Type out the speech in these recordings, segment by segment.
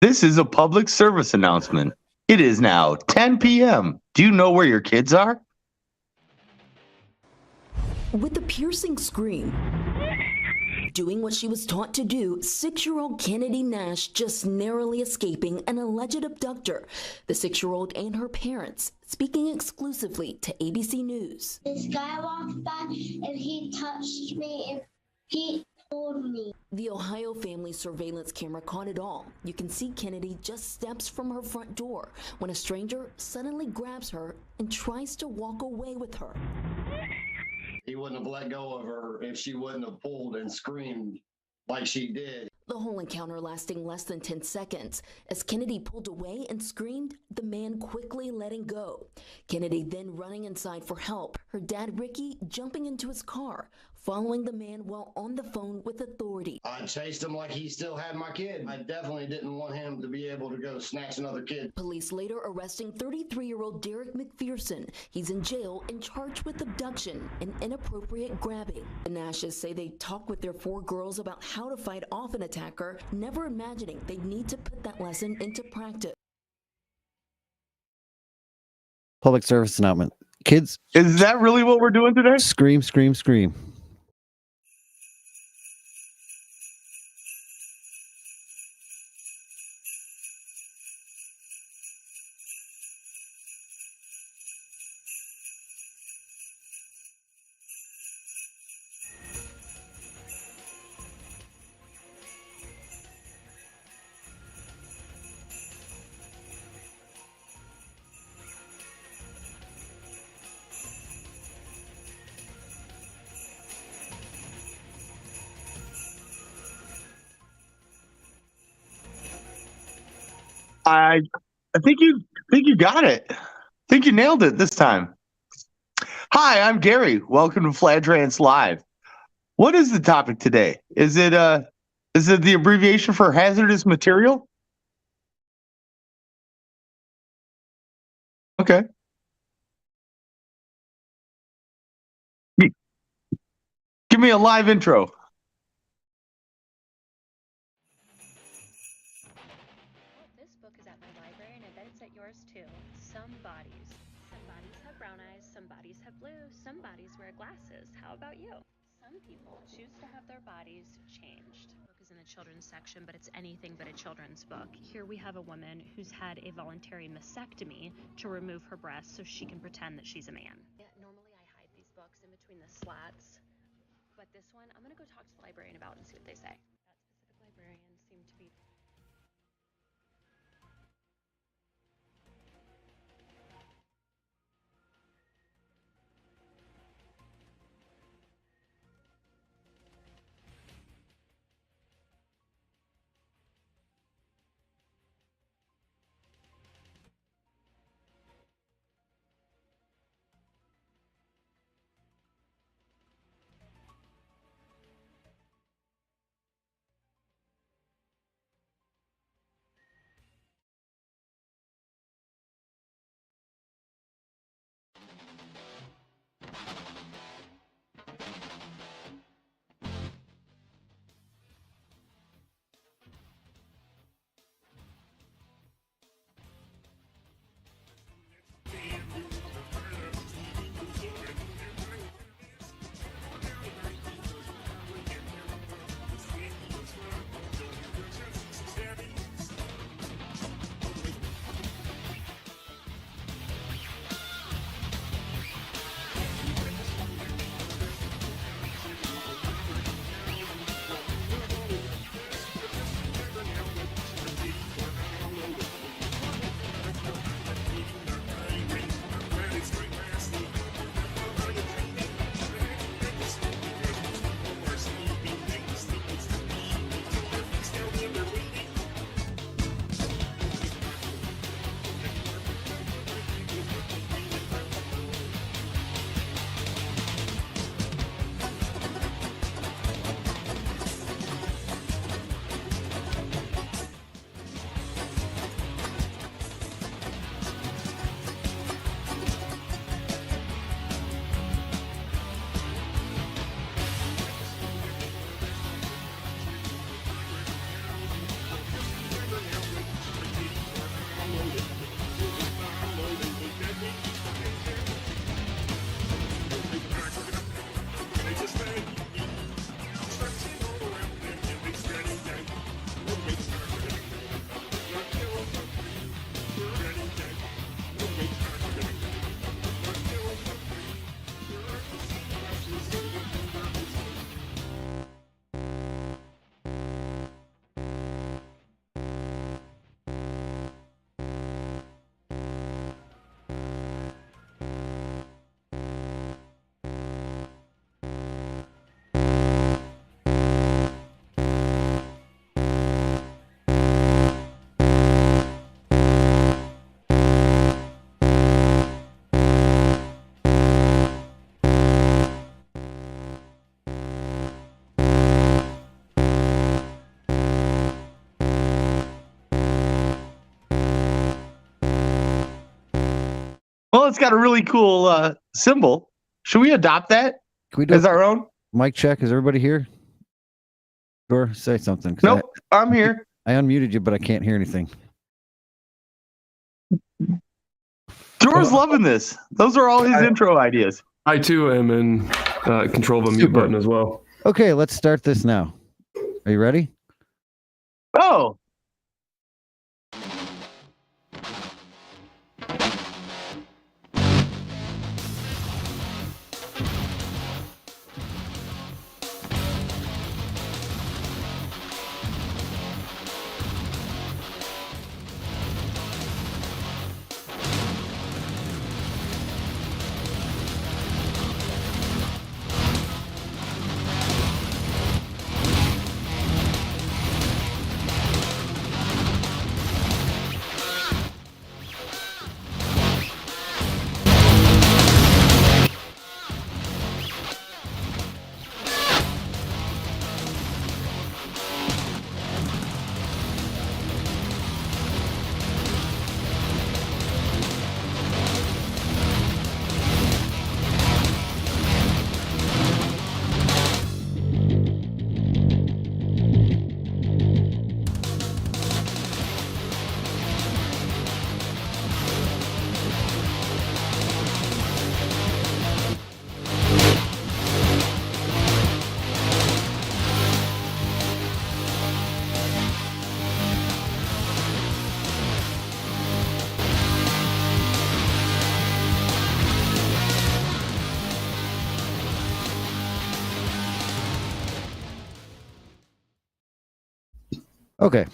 This is a public service announcement. It is now 10 p.m. Do you know where your kids are? With a piercing scream, doing what she was taught to do, 6-year-old Kennedy Nash just narrowly escaping an alleged abductor. The 6-year-old and her parents speaking exclusively to ABC News. This guy walked by and he touched me and he told me. The Ohio family surveillance camera caught it all. You can see Kennedy just steps from her front door when a stranger suddenly grabs her and tries to walk away with her. He wouldn't have let go of her if she wouldn't have pulled and screamed like she did. The whole encounter lasting less than 10 seconds. As Kennedy pulled away and screamed, the man quickly letting go. Kennedy then running inside for help. Her dad, Ricky, jumping into his car, following the man while on the phone with authorities. I chased him like he still had my kid. I definitely didn't want him to be able to go snatch another kid. Police later arresting 33-year-old Derek McPherson. He's in jail and charged with abduction and inappropriate grabbing. The Nashes say they talk with their 4 girls about how to fight off an attacker, never imagining they'd need to put that lesson into practice. Public service announcement. Kids, Is that really what we're doing today? scream, scream, scream. I think you got it. I think you nailed it this time. Hi, I'm Gary. Welcome to Fladge Rants Live. What is the topic today? Is it the abbreviation for hazardous material? Okay. Give me a live intro. This book is at my library, and I bet it's at yours too. Some bodies. Some bodies have brown eyes, some bodies have blue, some bodies wear glasses. How about you? Some people choose to have their bodies changed. The book is in the children's section, but it's anything but a children's book. Here we have a woman who's had a voluntary mastectomy to remove her breasts so she can pretend that she's a man. Yeah, normally I hide these books in between the slats, but this one I'm going to go talk to the librarian about and see what they say. That specific librarian seemed to be Well, it's got a really cool symbol. Should we adopt that Can we do as a our own? mic check? Is everybody here? Or say something. 'Cause Nope, I'm here. I unmuted you, but I can't hear anything. Jor's loving this. Those are all his intro ideas. I too am in control of a mute Super. button as well. Okay, let's start this now. Are you ready? Oh, Okay.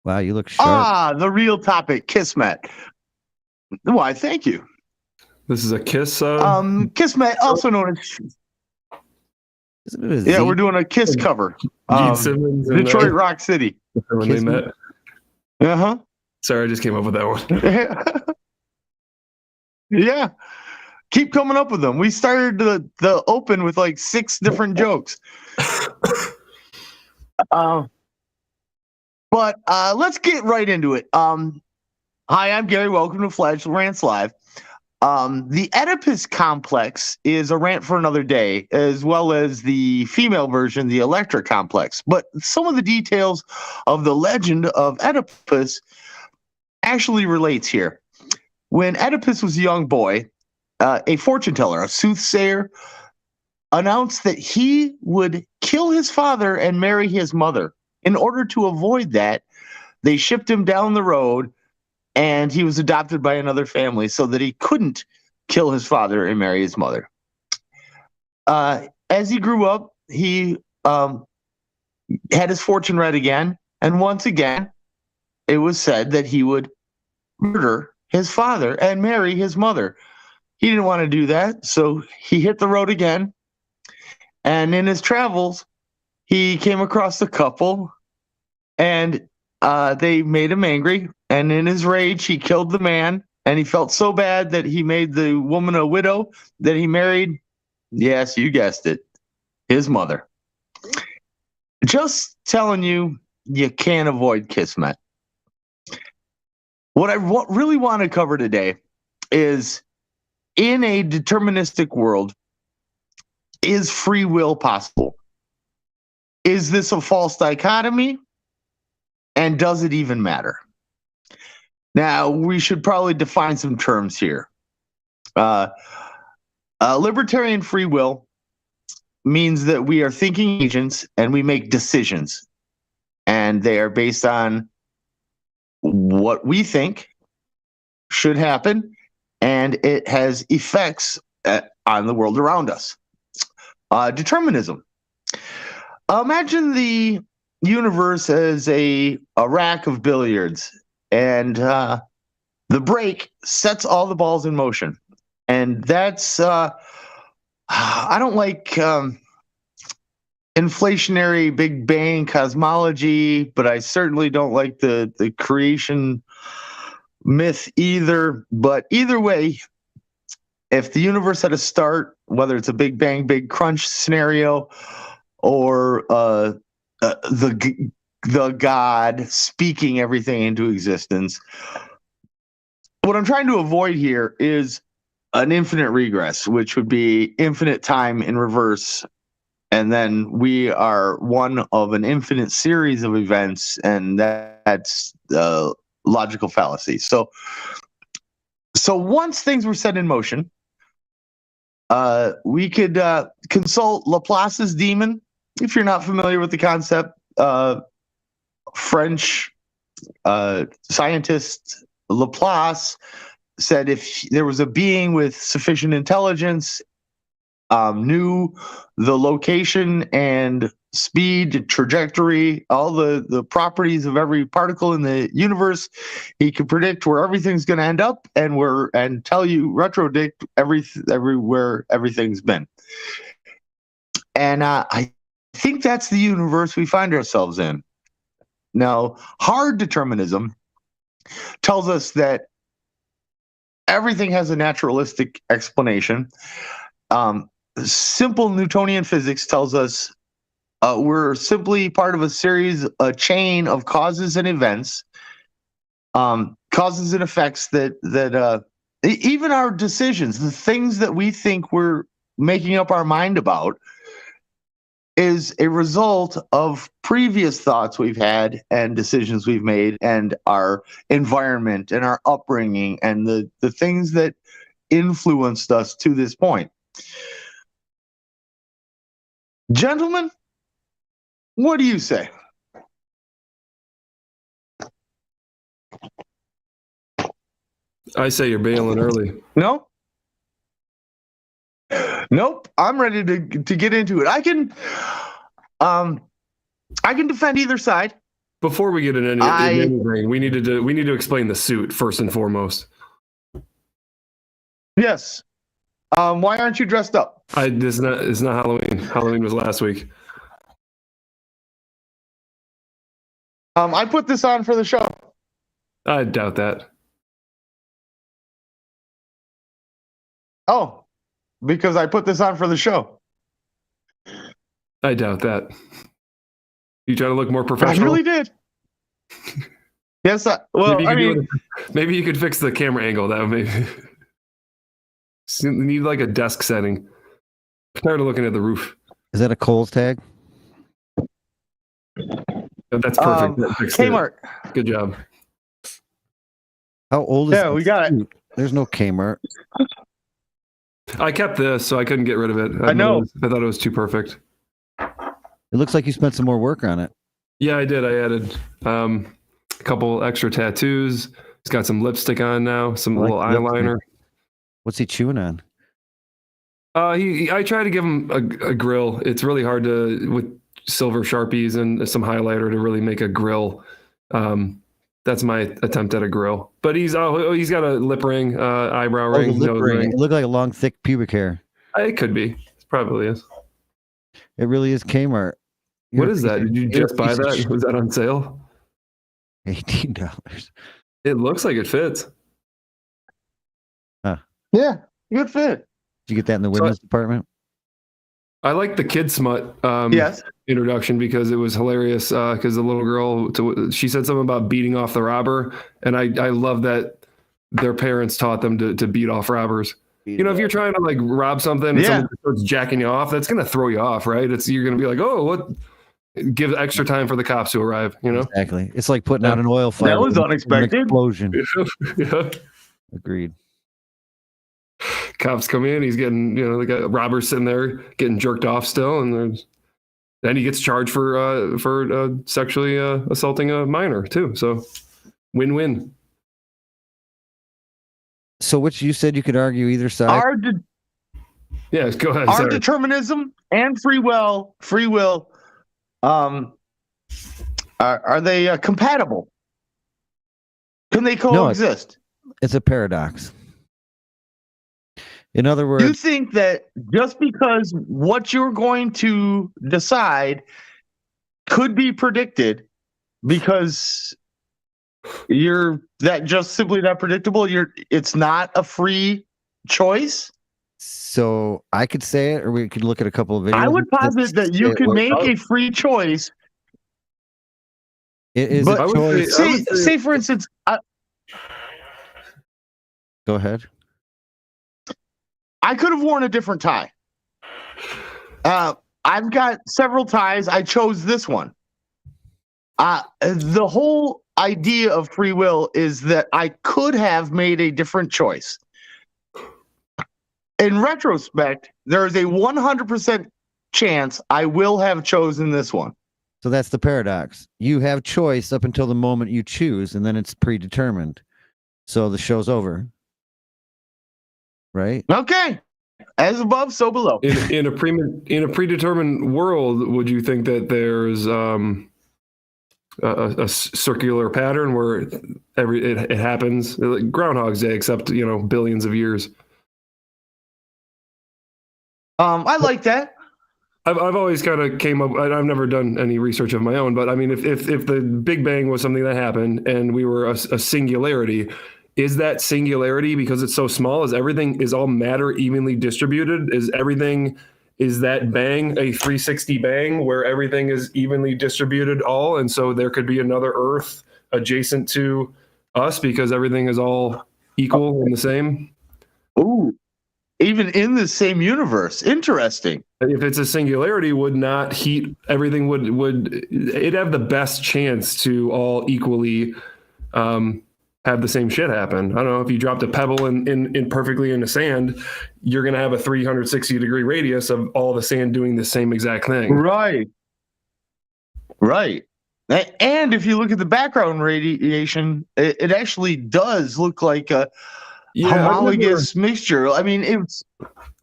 Wow, you look sharp. the real topic, Kismet. Why, thank you. This is a kiss. Kismet, also known as Isn't it a yeah, Z? we're doing a Kiss cover. Gene Simmons and Detroit Rock City. when they Kismet. met. Uh Sorry, I just came up with that one. huh. Yeah. Keep coming up with them. We started the open with like 6 different jokes. But let's get right into it. Hi, I'm Gary. Welcome to Fladge Rants Live. The Oedipus complex is a rant for another day, as well as the female version, the Electra complex. But some of the details of the legend of Oedipus actually relates here. When Oedipus was a young boy, a fortune teller, a soothsayer, announced that he would kill his father and marry his mother. In order to avoid that, they shipped him down the road, and he was adopted by another family so that he couldn't kill his father and marry his mother. As he grew up, he had his fortune read again, and once again, it was said that he would murder his father and marry his mother. He didn't want to do that, so he hit the road again. And in his travels, he came across a couple, and they made him angry. And in his rage, he killed the man, and he felt so bad that he made the woman a widow that he married. Yes, you guessed it, his mother. Just telling you, you can't avoid Kismet. What I really want to cover today is, in a deterministic world, is free will possible? Is this a false dichotomy? And does it even matter? Now, we should probably define some terms here. Libertarian free will means that we are thinking agents and we make decisions. And they are based on what we think should happen, and it has effects on the world around us. Determinism. Imagine the universe as a rack of billiards, and the break sets all the balls in motion. And that's, I don't like inflationary Big Bang cosmology, but I certainly don't like the creation myth either. But either way, if the universe had a start, whether it's a Big Bang, Big Crunch scenario, or the God speaking everything into existence, what I'm trying to avoid here is an infinite regress, which would be infinite time in reverse. And then we are one of an infinite series of events, and that's logical fallacy. So once things were set in motion, we could consult Laplace's demon. If you're not familiar with the concept, French scientist Laplace said if there was a being with sufficient intelligence, knew the location and speed, trajectory, all the properties of every particle in the universe, he could predict where everything's going to end up and tell you retrodict everywhere everything's been. And I think that's the universe we find ourselves in. Now, hard determinism tells us that everything has a naturalistic explanation. Simple Newtonian physics tells us we're simply part of a chain of causes and events, causes and effects that even our decisions, the things that we think we're making up our mind about, is a result of previous thoughts we've had and decisions we've made and our environment and our upbringing and the things that influenced us to this point. Gentlemen, what do you say? I say you're bailing early. No? Nope. I'm ready to get into it. I can defend either side. Before we get into anything, we need to explain the suit first and foremost. Yes. Why aren't you dressed up? It's not Halloween. Halloween was last week. I put this on for the show. I doubt that. Oh, because I put this on for the show. I doubt that. You trying to look more professional? I really did. Yes. Maybe you could fix the camera angle. That would maybe. You need like a desk setting. I'm tired of looking at the roof. Is that a Kohl's tag? That's perfect. That fixed it. Kmart. Good job. How old is Yeah, we got it. There's no Kmart. I kept this, so I couldn't get rid of it. I know. I thought it was too perfect. It looks like you spent some more work on it. Yeah, I did. I added a couple extra tattoos. He's got some lipstick on now, some little eyeliner. What's he chewing on? I try to give him a grill. It's really hard with silver Sharpies and some highlighter to really make a grill. That's my attempt at a grill. But he's got a lip ring, eyebrow ring, the lip nose ring. ring. It looked like a long, thick pubic hair. It could be. It probably is. It really is Kmart. What is that? Did you just buy that? Was that on sale? $18. It looks like it fits. Yeah, good fit. Did you get that in the women's department? I like the Kid Smut Yes. introduction because it was hilarious. Because the little girl, she said something about beating off the robber, and I love that their parents taught them to beat off robbers. You know, if you're trying to like rob something and someone starts jacking you off, that's gonna throw you off, right? You're gonna be like, oh, what? Give extra time for the cops to arrive. You know, Exactly. It's like putting out an oil fire. That was unexpected. Explosion. Yeah. Agreed. Cops come in. He's getting, they got robbers sitting there getting jerked off still, and then he gets charged for sexually assaulting a minor too. So, win-win. So, which you said you could argue either side. Yeah, go ahead. Our Sorry. determinism and free will, are they compatible? Can they coexist? It's a paradox. In other words, You think that just because what you're going to decide could be predicted because you're just simply that predictable, it's not a free choice? so I could say it, or we could look at a couple of videos. I would posit that you could make a free choice. It is But a choice. say for instance, Go ahead. I could have worn a different tie. I've got several ties. I chose this one. The whole idea of free will is that I could have made a different choice. In retrospect, there is a 100% chance I will have chosen this one. So that's the paradox. You have choice up until the moment you choose, and then it's predetermined. So the show's over. Right? Okay. As above, so below. In a predetermined world, would you think that there's a circular pattern where it happens like Groundhog's Day, except billions of years? I like that. I've always kind of came up. I've never done any research of my own, but I mean, if the Big Bang was something that happened and we were a singularity, is that singularity, because it's so small, is all matter evenly distributed? Is that bang a 360 bang where everything is evenly distributed all, and so there could be another Earth adjacent to us because everything is all equal and the same? Ooh, even in the same universe. Interesting. If it's a singularity, would not heat everything? Would it have the best chance to all equally have the same shit happen? I don't know. If you dropped a pebble in perfectly in the sand, you're going to have a 360-degree radius of all the sand doing the same exact thing. Right. And if you look at the background radiation, it actually does look like a homologous mixture. I mean,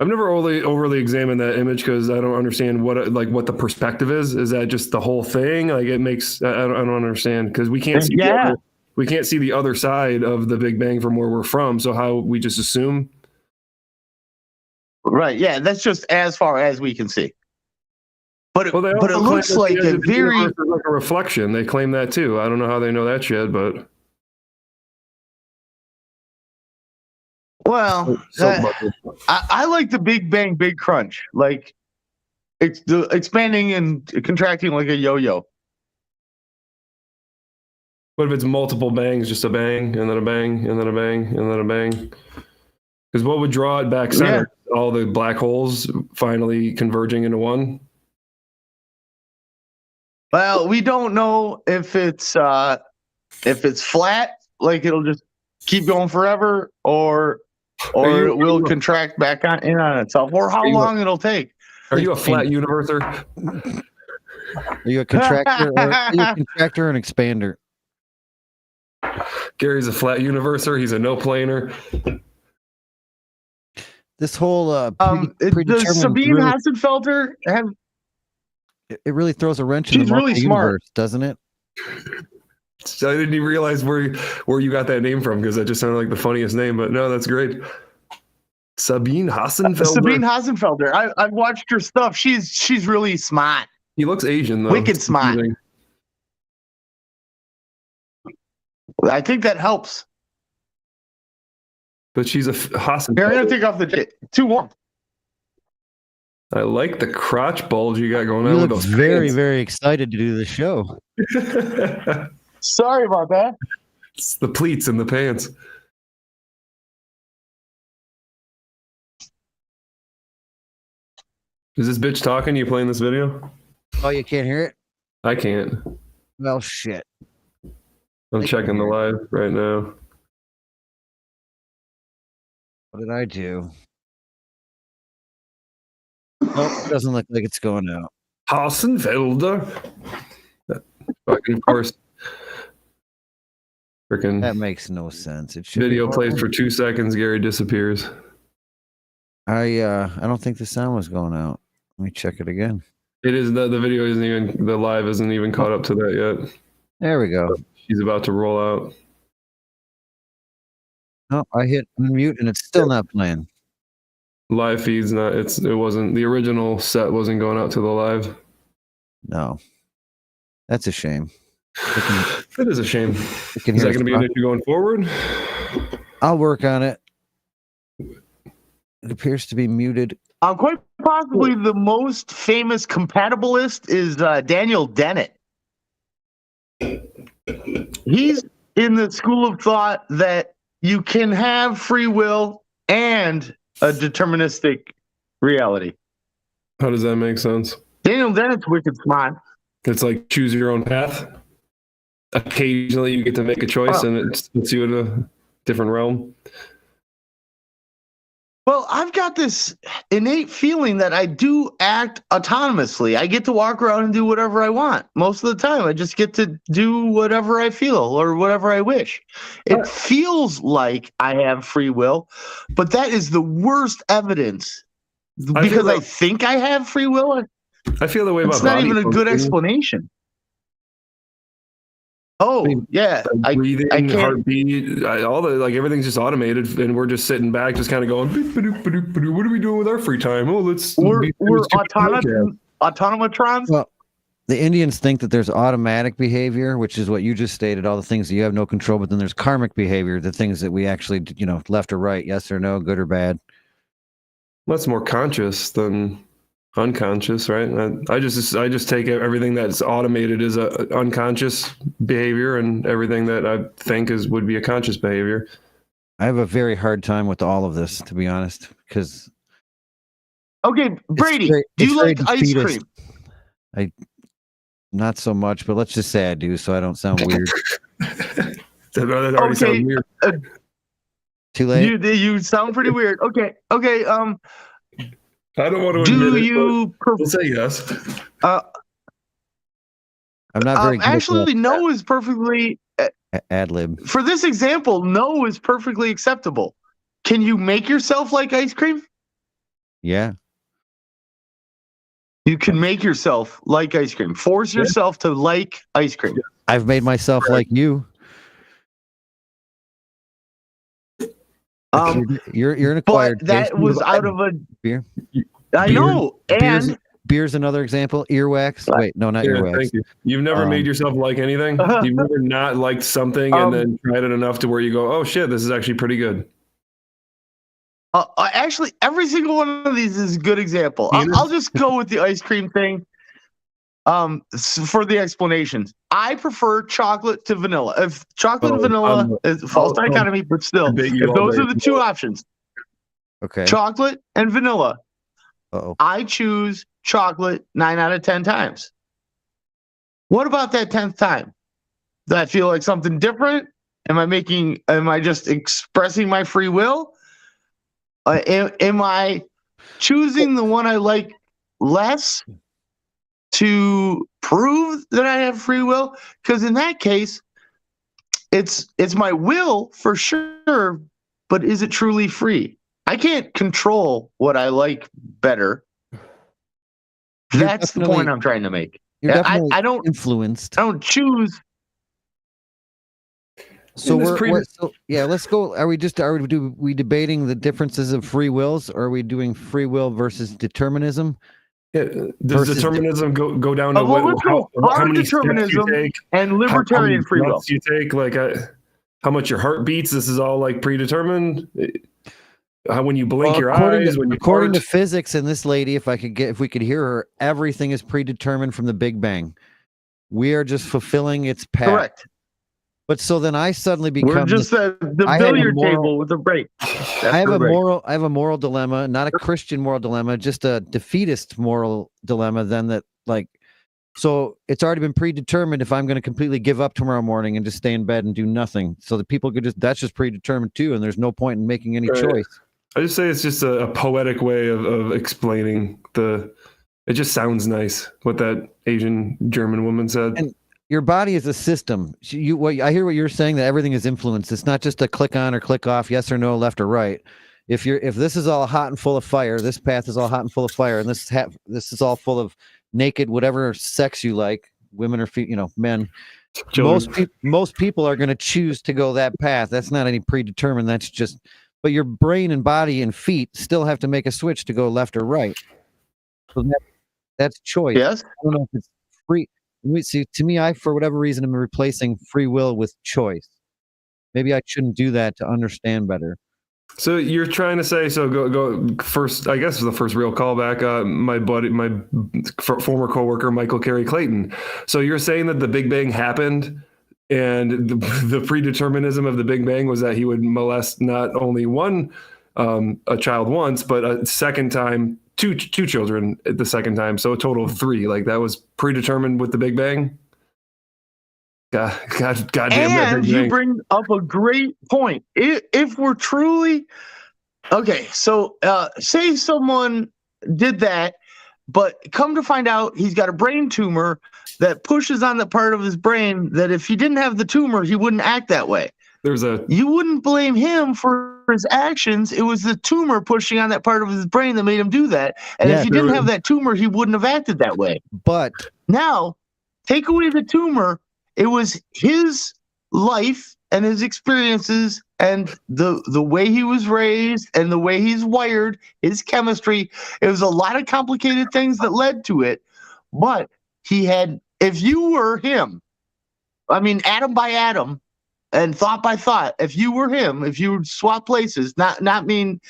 I've never overly examined that image because I don't understand what the perspective is. Is that just the whole thing? Like, it makes I don't understand, because we can't see we can't see the other side of the Big Bang from where we're from. So how we just assume? Right. Yeah, that's just as far as we can see. But it also looks claim like that a the very universe is like a reflection. They claim that too. I don't know how they know that shit, but well. I like the Big Bang, Big Crunch. Like, it's the expanding and contracting like a yo-yo. what if it's multiple bangs, just a bang and then a bang and then a bang and then a bang? Because what would draw it back center? Yeah. All the black holes finally converging into one. Well, we don't know if it's flat, like it'll just keep going forever, or it will contract back in on itself, or how long it'll take. Are you a flat universer? Are you a contractor? Are you a contractor or an expander? Gary's a flat universer. He's a no planer. This whole does Sabine Hassenfelder have? It really throws a wrench in the really universe, doesn't it? So I didn't even realize where you got that name from, because that just sounded like the funniest name. But no, that's great. Sabine Hassenfelder. Sabine Hassenfelder. I've watched her stuff. She's really smart. He looks Asian though. Wicked smart. I think that helps. But she's a Hassenfelder. Here, I'm gonna take off the too warm. I like the crotch bulge you got going on. You with look those very, pants. very excited to do the show. Sorry about that. It's the pleats in the pants. Is this bitch talking? You playing this video? Oh, you can't hear it? I can't. Well, shit. I'm checking the live right now. What did I do? Oh, it doesn't look like it's going out. Hassenfelder. Fucking, of course. Freaking That makes no sense. It should video plays for 2 seconds. Gary disappears. I don't think the sound was going out. Let me check it again. It is the video isn't even, the live isn't even caught up to that yet. There we go. She's about to roll out. No, I hit unmute and it's still not playing. Live feed's not. It wasn't, the original set wasn't going out to the live. No, that's a shame. That is a shame. Is that going to be an issue going forward? I'll work on it. It appears to be muted. Quite possibly the most famous compatibilist is Daniel Dennett. He's in the school of thought that you can have free will and a deterministic reality. How does that make sense? Daniel Dennett's wicked smart. It's like choose your own path. Occasionally you get to make a choice and it puts you in a different realm. Well, I've got this innate feeling that I do act autonomously. I get to walk around and do whatever I want. Most of the time, I just get to do whatever I feel or whatever I wish. It feels like I have free will, but that is the worst evidence because I think I have free will. I feel the way about it's not body even a good functioning. explanation. Oh, yeah. Breathing, I can't. heartbeat, all the everything's just automated, and we're just sitting back, just kind of going, "Boop, ba-doop, ba-doop, ba-doop. What are we doing with our free time? Oh, let's. We're podcast." automatrons. Well, the Indians think that there's automatic behavior, which is what you just stated, all the things that you have no control, but then there's karmic behavior, the things that we actually, left or right, yes or no, good or bad. That's more conscious than unconscious, right? I just take everything that's automated as a unconscious behavior, and everything that I think would be a conscious behavior. I have a very hard time with all of this, to be honest, because Okay, Brady, do you like ice cream? Not so much, but let's just say I do, so I don't sound weird. That already sounds weird. Too late. You sound pretty weird. Okay. I don't want to Do admit you? We'll say yes. I'm not very good actually, no is perfectly ad lib. for this example. No is perfectly acceptable. Can you make yourself like ice cream? Yeah. You can make yourself like ice cream. Force yourself to like ice cream. I've made myself like you. You're an acquired but that taste. was out of a beer. I know, and beer's another example. Earwax. Wait, no, not earwax. Thank you. You've never made yourself like anything. You've never not liked something and then tried it enough to where you go, "Oh shit, this is actually pretty good." Actually, every single one of these is a good example. I'll just go with the ice cream thing. For the explanations, I prefer chocolate to vanilla. If chocolate and vanilla is false dichotomy, but still, if those are the two options, okay, chocolate and vanilla, I choose chocolate 9 out of 10 times. What about that 10th time? Do I feel like something different? Am I just expressing my free will? Am I choosing the one I like less to prove that I have free will? Because in that case, it's my will for sure, but is it truly free? I can't control what I like better. That's the point I'm trying to make. I don't influenced. I don't choose. So let's go. Are we debating the differences of free wills, or are we doing free will versus determinism? Yeah, does determinism go down to how many determinism steps you take, and libertarian free will you take, how much your heart beats? This is all like predetermined. How when you blink your eyes, according to physics and this lady, if we could hear her, everything is predetermined from the Big Bang. We are just fulfilling its path. Correct. But so then I suddenly become we're just the billiard table with a break. I have a moral dilemma, not a Christian moral dilemma, just a defeatist moral dilemma. Then so it's already been predetermined if I'm going to completely give up tomorrow morning and just stay in bed and do nothing. So that people that's just predetermined too, and there's no point in making any choice. I just say it's just a poetic way of explaining it just sounds nice what that Asian German woman said. And your body is a system. I hear what you're saying, that everything is influenced. It's not just a click on or click off, yes or no, left or right. If this is all hot and full of fire, this path is all hot and full of fire, and this is all full of naked, whatever sex you like, women or men. Most people are going to choose to go that path. That's not any predetermined. That's just. But your brain and body and feet still have to make a switch to go left or right. So that's choice. Yes. I don't know if it's free. See, to me, for whatever reason, I'm replacing free will with choice. Maybe I shouldn't do that to understand better. So you're trying to say, go first, I guess the first real callback, my former coworker, Michael Carey Clayton. So you're saying that the Big Bang happened And the predeterminism of the Big Bang was that he would molest not only a child once, but a second time, two children at the second time. So a total of 3. Like that was predetermined with the Big Bang. God damn that And Big you Bang. bring up a great point. If we're truly okay, so say someone did that, but come to find out he's got a brain tumor that pushes on the part of his brain that if he didn't have the tumor, he wouldn't act that way. You wouldn't blame him for his actions. It was the tumor pushing on that part of his brain that made him do that. And if he didn't have that tumor, he wouldn't have acted that way. But now, take away the tumor. It was his life and his experiences and the way he was raised and the way he's wired, his chemistry. It was a lot of complicated things that led to it. But he had, if you were him, I mean, atom by atom and thought by thought, if you were him, if you would swap places, not meaning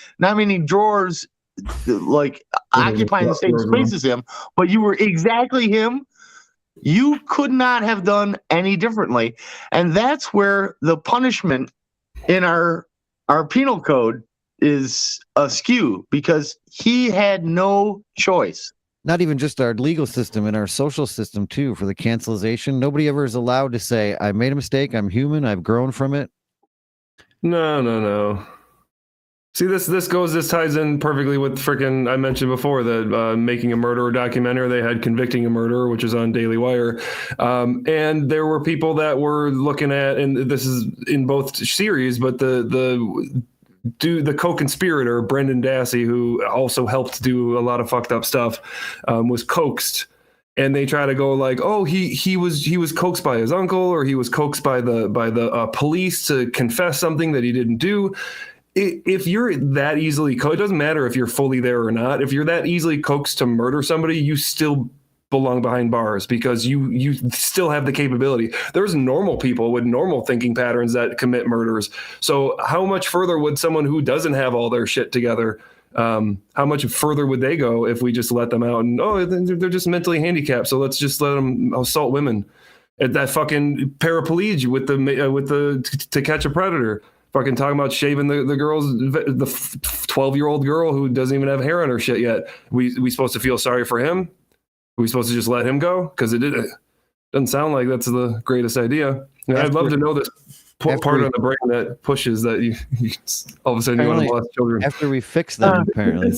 drawers like occupying the same space as him, but you were exactly him, you could not have done any differently. And that's where the punishment in our penal code is askew, because he had no choice. not even just our legal system, in our social system too, for the cancelization. Nobody ever is allowed to say, I made a mistake, I'm human, I've grown from it. No. See, this ties in perfectly with freaking, I mentioned before that Making a Murderer documentary, they had Convicting a Murderer, which is on Daily Wire. And there were people that were looking at, and this is in both series, but the co-conspirator, Brendan Dassey, who also helped do a lot of fucked up stuff, was coaxed. And they try to go like, oh, he was coaxed by his uncle, or he was coaxed by the police to confess something that he didn't do. If you're that easily it doesn't matter if you're fully there or not. If you're that easily coaxed to murder somebody, you still belong behind bars, because you still have the capability. There's normal people with normal thinking patterns that commit murders. So how much further would someone who doesn't have all their shit together, how much further would they go if we just let them out and, oh, they're just mentally handicapped, so let's just let them assault women? At that fucking paraplegia with the To Catch a Predator, fucking talking about shaving the girl's, the 12-year-old girl who doesn't even have hair on her shit yet. We supposed to feel sorry for him? Are we supposed to just let him go? Because it doesn't sound like that's the greatest idea. And I'd love to know this part of the brain that pushes that you all of a sudden you want to molest children. After we fix them, apparently.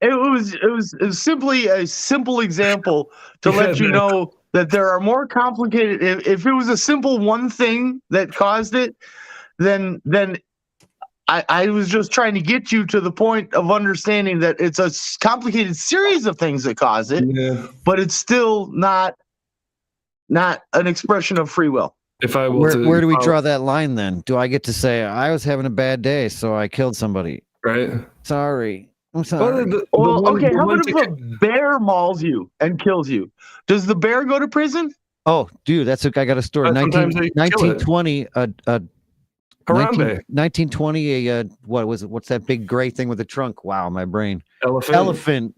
It was simply a simple example to let you know that there are more complicated. If it was a simple one thing that caused it, then I was just trying to get you to the point of understanding that it's a complicated series of things that cause it, but it's still not an expression of free will. If I where do we draw that line then? Do I get to say I was having a bad day, so I killed somebody? Right. Sorry. I'm sorry. Okay, how about if a bear mauls you and kills you? Does the bear go to prison? Oh, dude, I got a story. 1920, Harambe. 1920, what's that big gray thing with the trunk? Wow, my brain. Elephant.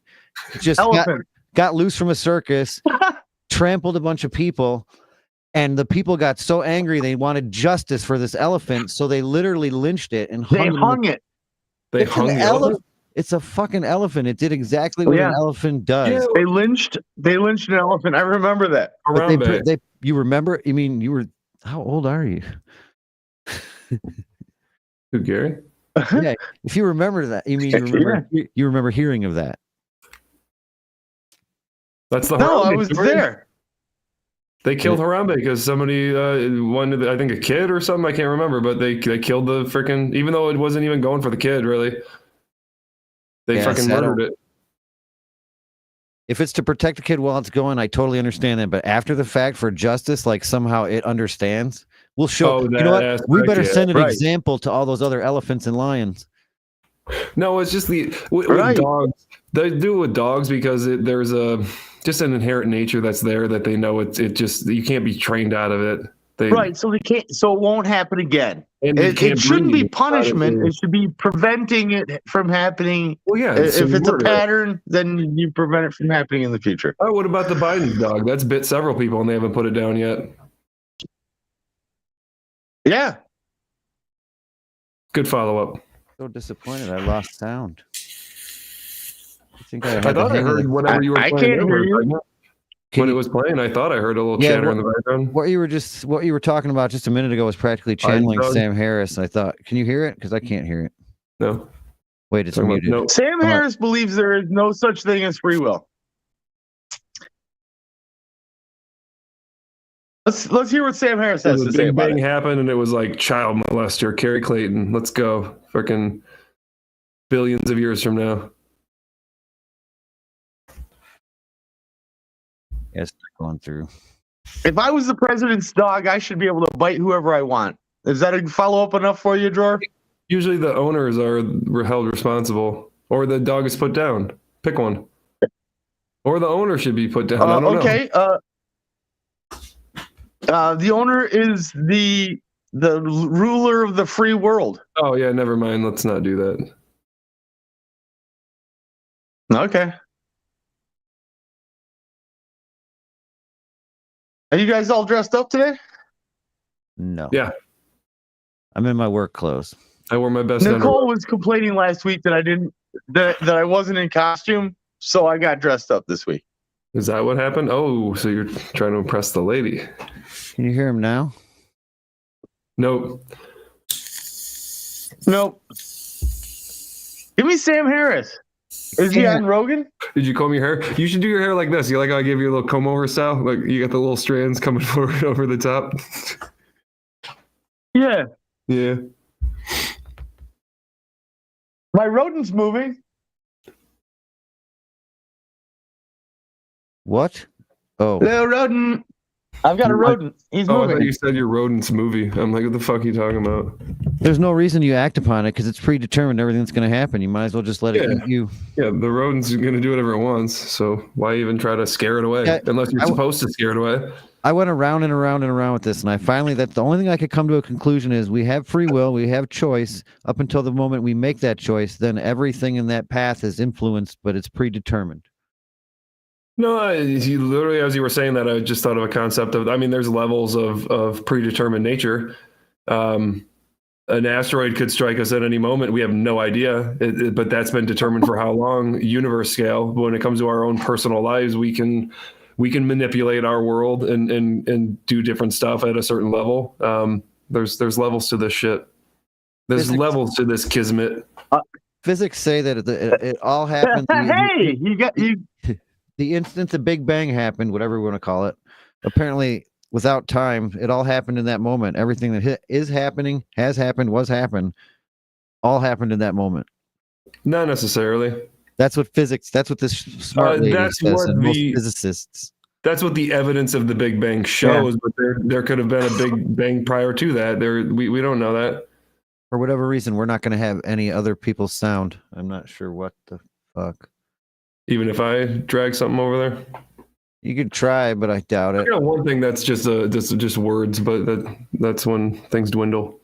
Just got loose from a circus, trampled a bunch of people, and the people got so angry they wanted justice for this elephant, so they literally lynched it and hung it. They hung the elephant? It's a fucking elephant. It did exactly what an elephant does. Yeah, they lynched an elephant. I remember that. But you remember? I mean, how old are you? Who, Gary? Yeah, if you remember that, you mean you remember hearing of that? That's the no, Harambe I was story. there. They killed Harambe because somebody wanted, I think, a kid or something. I can't remember, but they killed the freaking, even though it wasn't even going for the kid, really. They fucking murdered it. If it's to protect the kid while it's going, I totally understand that. But after the fact, for justice, like somehow it understands. We'll show. You know what? We better send an example to all those other elephants and lions. No, it's just with dogs. They do it with dogs because there's just an inherent nature that's there that they know it just you can't be trained out of it. So they can't. So it won't happen again. It shouldn't be punishment. It should be preventing it from happening. Well, yeah. If it's a pattern, then you prevent it from happening in the future. Oh, what about the Biden dog? That's bit several people and they haven't put it down yet. Yeah. Good follow up. So disappointed. I lost sound. I think I thought I heard whatever you were I playing. can't hear you. When it was playing, I thought I heard a little chatter in the background. What you were talking about just a minute ago was practically channeling Sam Harris. I thought, can you hear it? Because I can't hear it. No. Wait, it's muted. No. Sam Harris believes there is no such thing as free will. Let's hear what Sam Harris has to say about it. Big Bang happened, and it was like child molester, Carrie Clayton. Let's go. Freaking billions of years from now. Yes, going through. If I was the president's dog, I should be able to bite whoever I want. Is that a follow-up enough for you, Drawer? Usually the owners are held responsible, or the dog is put down. Pick one. Or the owner should be put down. I don't know. Okay. The owner is the ruler of the free world. Oh yeah, never mind. Let's not do that. Okay. Are you guys all dressed up today? No. Yeah. I'm in my work clothes. I wore my best. Nicole was complaining last week that I wasn't in costume, so I got dressed up this week. Is that what happened? Oh, so you're trying to impress the lady. Can you hear him now? Nope. Nope. Give me Sam Harris. Is he on Rogan? Did you comb your hair? You should do your hair like this. You like how I gave you a little comb over style? Like you got the little strands coming forward over the top? Yeah. Yeah. My rodent's moving. What? Oh. Little rodent. I've got a rodent. He's I thought moving. you said your rodent's movie. I'm like, what the fuck are you talking about? There's no reason you act upon it because it's predetermined everything that's going to happen. You might as well just let it eat you. Yeah, the rodent's going to do whatever it wants. So why even try to scare it away? Yeah, Unless you're supposed to scare it away. I went around and around and around with this, and that's the only thing I could come to a conclusion is we have free will, we have choice. Up until the moment we make that choice, then everything in that path is influenced, but it's predetermined. No, you literally, as you were saying that, I just thought of a concept of, I mean, there's levels of predetermined nature. An asteroid could strike us at any moment. We have no idea, but that's been determined for how long, universe scale. When it comes to our own personal lives, we can manipulate our world and do different stuff at a certain level. There's levels to this shit. There's levels to this Kismet. Physics say that it all happened. Hey, you got you. The instant the Big Bang happened, whatever we want to call it, apparently without time, it all happened in that moment. Everything that is happening, has happened, was happened, all happened in that moment. Not necessarily. That's what physics. That's what this smart lady says, and most physicists. That's what the evidence of the Big Bang shows. Yeah. But there could have been a Big Bang prior to that. We don't know that. For whatever reason, we're not going to have any other people's sound. I'm not sure what the fuck. Even if I drag something over there, you could try, but I doubt it. I got one thing that's just words, but that's when things dwindle.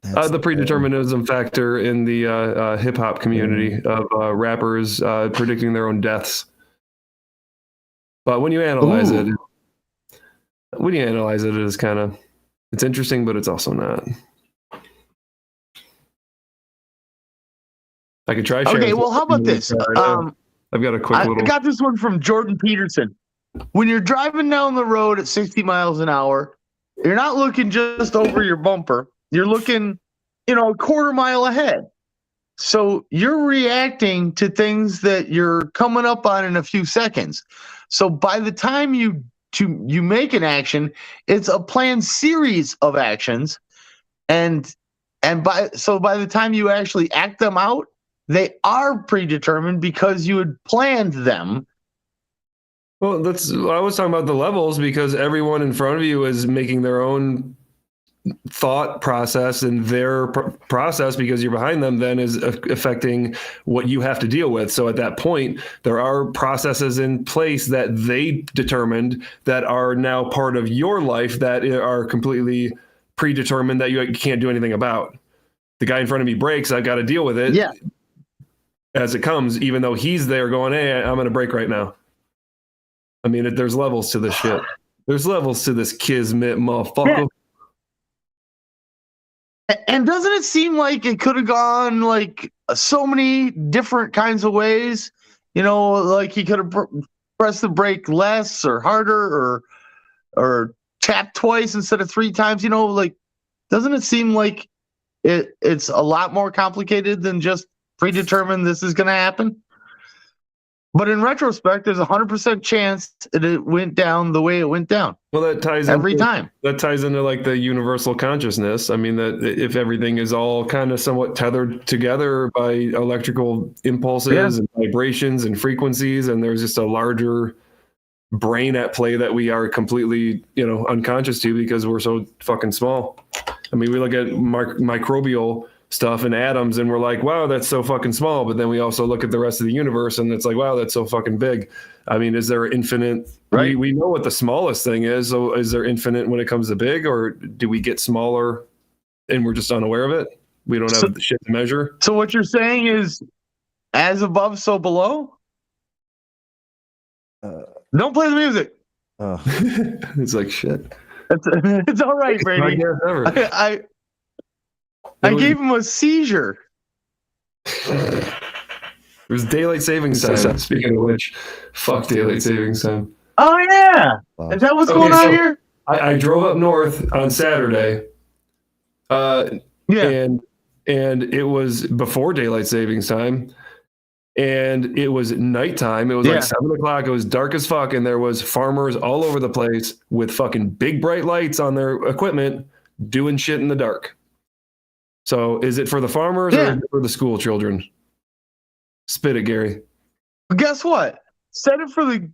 The predeterminism factor in the hip hop community of rappers predicting their own deaths. But when you analyze it is kind of, it's interesting, but it's also not. I could try. Okay, well, how about this? I've got a quick little. I got this one from Jordan Peterson. When you're driving down the road at 60 miles an hour, you're not looking just over your bumper. You're looking, a quarter mile ahead. So you're reacting to things that you're coming up on in a few seconds. So by the time you make an action, it's a planned series of actions, and by the time you actually act them out, they are predetermined because you had planned them. Well, I was talking about the levels because everyone in front of you is making their own thought process, and their process, because you're behind them, then is affecting what you have to deal with. So at that point, there are processes in place that they determined that are now part of your life that are completely predetermined that you can't do anything about. The guy in front of me breaks, I've got to deal with it. Yeah. As it comes, even though he's there going, hey, I'm going to break right now. I mean, there's levels to this shit. There's levels to this Kismet, motherfucker. And doesn't it seem like it could have gone like so many different kinds of ways? You know, like he could have pressed the brake less or harder or tapped twice instead of 3 times. You know, like doesn't it seem like it's a lot more complicated than just predetermined this is going to happen? But in retrospect, there's 100% chance that it went down the way it went down. Well, that ties every time. That ties into like the universal consciousness. I mean, that if everything is all kind of somewhat tethered together by electrical impulses and vibrations and frequencies, and there's just a larger brain at play that we are completely, unconscious to because we're so fucking small. I mean, we look at microbial stuff and atoms and we're like, wow, that's so fucking small. But then we also look at the rest of the universe and it's like, wow, that's so fucking big. I mean, is there infinite? Right. We know what the smallest thing is. So is there infinite when it comes to big, or do we get smaller and we're just unaware of it? We don't have the shit to measure. So what you're saying is as above, so below? Don't play the music. It's like shit. It's all right, Brady. I gave him a seizure. It was daylight savings time. Speaking of which, fuck daylight savings time. Oh yeah, is that what's going on here? I drove up north on Saturday. And it was before daylight savings time, and it was nighttime. It was like 7 o'clock. It was dark as fuck, and there was farmers all over the place with fucking big bright lights on their equipment doing shit in the dark. So is it for the farmers or is it for the school children? Spit it, Gary. Guess what? Set it for the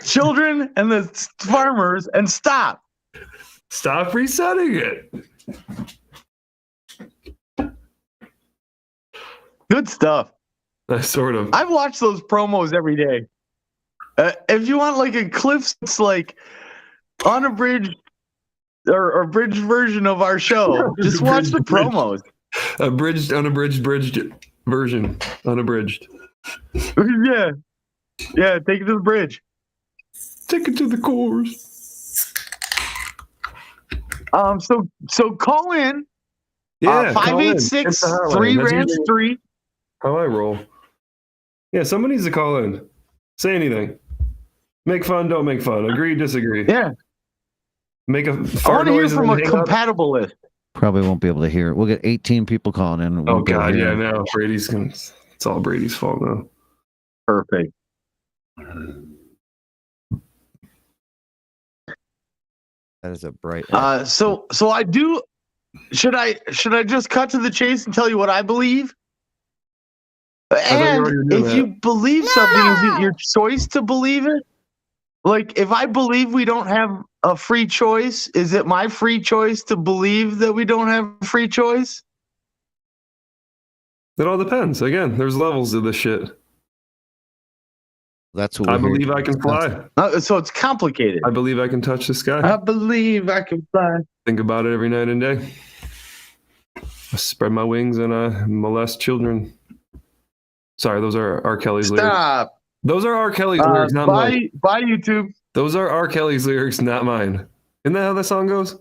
children and the farmers and stop. Stop resetting it. Good stuff. Sort of. I've watched those promos every day. If you want like a Cliff's like unabridged or bridged version of our show, just watch the promos. Abridged, unabridged, bridged version. Unabridged. Yeah, take it to the bridge. Take it to the course. So call in. Yeah, 586-3-RANTS-3. How I roll. Yeah, someone needs to call in. Say anything. Make fun, don't make fun. Agree, disagree. Yeah. Make a I want fart to hear noise from a and hang up. compatible list. Probably won't be able to hear it. We'll get 18 people calling in. Oh God, yeah, now Brady's gonna. It's all Brady's fault now. Perfect. That is a bright. So I do. Should I just cut to the chase and tell you what I believe? And if you believe something, is it your choice to believe it? Like, if I believe we don't have a free choice, is it my free choice to believe that we don't have a free choice? It all depends. Again, there's levels of this shit. That's what I believe I can fly. So it's complicated. I believe I can touch the sky. I believe I can fly. Think about it every night and day. I spread my wings and I molest children. Sorry, those are R. Kelly's lyrics. Stop. Those are R. Kelly's lyrics, not mine. Bye, YouTube. Those are R. Kelly's lyrics, not mine. Isn't that how that song goes?